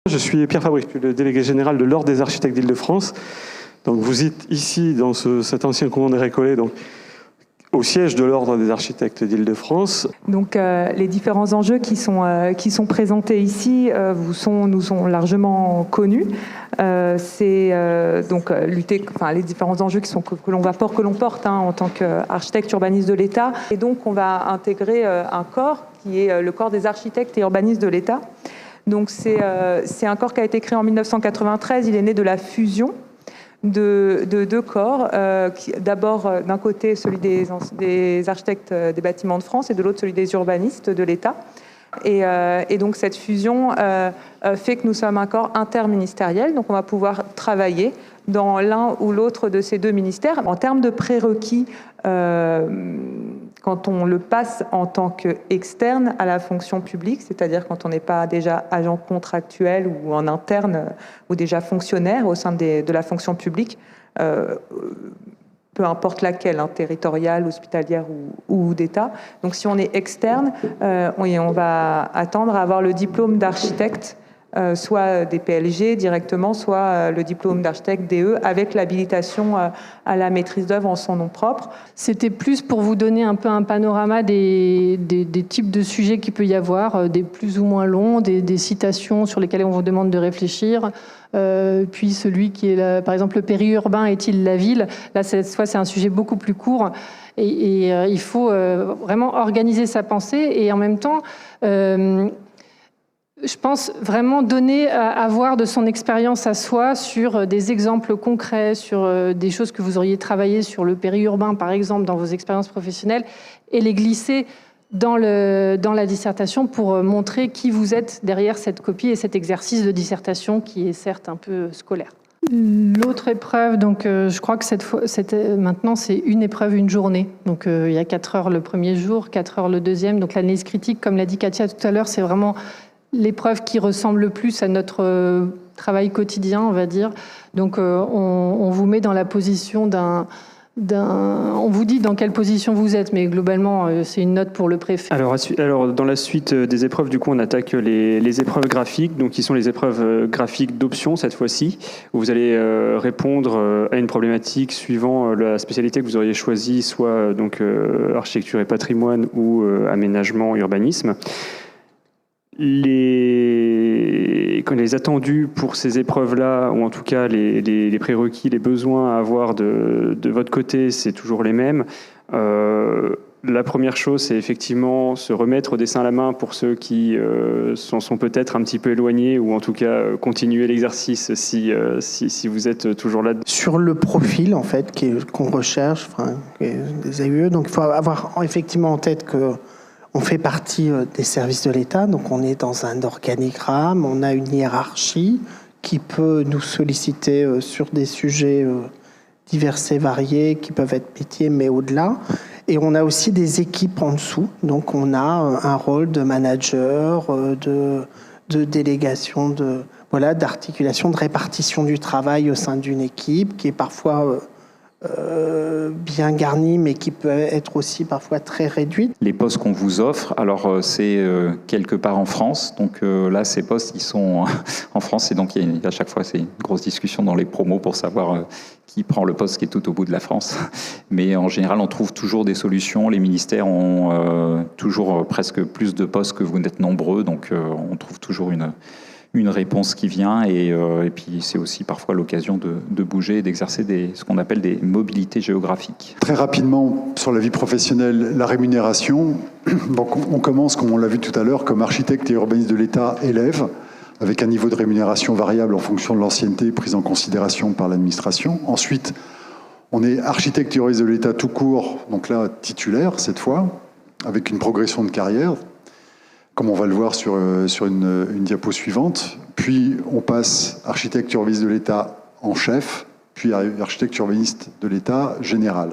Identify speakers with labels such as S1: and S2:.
S1: Je suis Pierre Fabrice, le délégué général de l'Ordre des architectes d'Île-de-France. Donc vous êtes ici dans cet ancien couvent des Récollets, donc au siège de l'Ordre des architectes d'Île-de-France.
S2: Donc les différents enjeux qui sont présentés ici nous sont largement connus. C'est donc lutter, enfin les différents enjeux que l'on porte en tant qu'architecte urbaniste de l'État. Et donc on va intégrer un corps qui est le corps des architectes et urbanistes de l'État. Donc c'est un corps qui a été créé en 1993. Il est né de la fusion de deux corps. D'abord, d'un côté, celui des architectes des bâtiments de France et de l'autre, celui des urbanistes de l'État. Et donc cette fusion fait que nous sommes un corps interministériel. Donc on va pouvoir travailler dans l'un ou l'autre de ces deux ministères. En termes de prérequis, quand on le passe en tant qu'externe à la fonction publique, c'est-à-dire quand on n'est pas déjà agent contractuel ou en interne ou déjà fonctionnaire au sein de la fonction publique, peu importe laquelle, territoriale, hospitalière ou d'État. Donc si on est externe, on va attendre à avoir le diplôme d'architecte, soit des PLG directement, soit le diplôme d'architecte DE avec l'habilitation à la maîtrise d'œuvre en son nom propre.
S3: C'était plus pour vous donner un peu un panorama des types de sujets qu'il peut y avoir, des plus ou moins longs, des citations sur lesquelles on vous demande de réfléchir. Puis celui qui est là, par exemple, le périurbain est-il la ville? Là, cette fois, c'est un sujet beaucoup plus court et il faut vraiment organiser sa pensée et en même temps, je pense vraiment donner à voir de son expérience à soi sur des exemples concrets, sur des choses que vous auriez travaillé sur le périurbain, par exemple, dans vos expériences professionnelles et les glisser dans la dissertation pour montrer qui vous êtes derrière cette copie et cet exercice de dissertation qui est certes un peu scolaire. L'autre épreuve, donc je crois que maintenant c'est une épreuve, une journée. Donc il y a 4 heures le premier jour, 4 heures le deuxième. Donc l'analyse critique, comme l'a dit Katia tout à l'heure, c'est vraiment l'épreuve qui ressemble le plus à notre travail quotidien, on va dire. Donc on vous met dans la position on vous dit dans quelle position vous êtes, mais globalement, c'est une note pour le préfet.
S4: Alors dans la suite des épreuves, du coup, on attaque les épreuves graphiques, donc qui sont les épreuves graphiques d'option cette fois-ci, où vous allez répondre à une problématique suivant la spécialité que vous auriez choisie, soit donc architecture et patrimoine ou aménagement, urbanisme. Les attendus pour ces épreuves-là, ou en tout cas les prérequis, les besoins à avoir de votre côté, c'est toujours les mêmes. La première chose, c'est effectivement se remettre au dessin à la main pour ceux qui sont peut-être un petit peu éloignés, ou en tout cas continuer l'exercice si vous êtes toujours là.
S5: Sur le profil, en fait, qu'on recherche, des AUE, donc il faut avoir effectivement en tête que on fait partie des services de l'État, donc on est dans un organigramme, on a une hiérarchie qui peut nous solliciter sur des sujets divers et variés, qui peuvent être métiers, mais au-delà. Et on a aussi des équipes en dessous, donc on a un rôle de manager, de délégation, d'articulation, de répartition du travail au sein d'une équipe, qui est parfois bien garnie, mais qui peut être aussi parfois très réduite.
S6: Les postes qu'on vous offre, alors c'est quelque part en France, donc là ces postes ils sont en France et donc à chaque fois c'est une grosse discussion dans les promos pour savoir qui prend le poste qui est tout au bout de la France. Mais en général on trouve toujours des solutions, les ministères ont toujours presque plus de postes que vous n'êtes nombreux, donc on trouve toujours une réponse qui vient et puis c'est aussi parfois l'occasion de bouger et d'exercer ce qu'on appelle des mobilités géographiques.
S7: Très rapidement, sur la vie professionnelle, la rémunération. Donc on commence, comme on l'a vu tout à l'heure, comme architecte et urbaniste de l'État élève, avec un niveau de rémunération variable en fonction de l'ancienneté prise en considération par l'administration. Ensuite, on est architecte et urbaniste de l'État tout court, donc là titulaire cette fois, avec une progression de carrière, comme on va le voir sur une diapo suivante. Puis on passe architecte urbaniste de l'État en chef, puis architecte urbaniste de l'État général.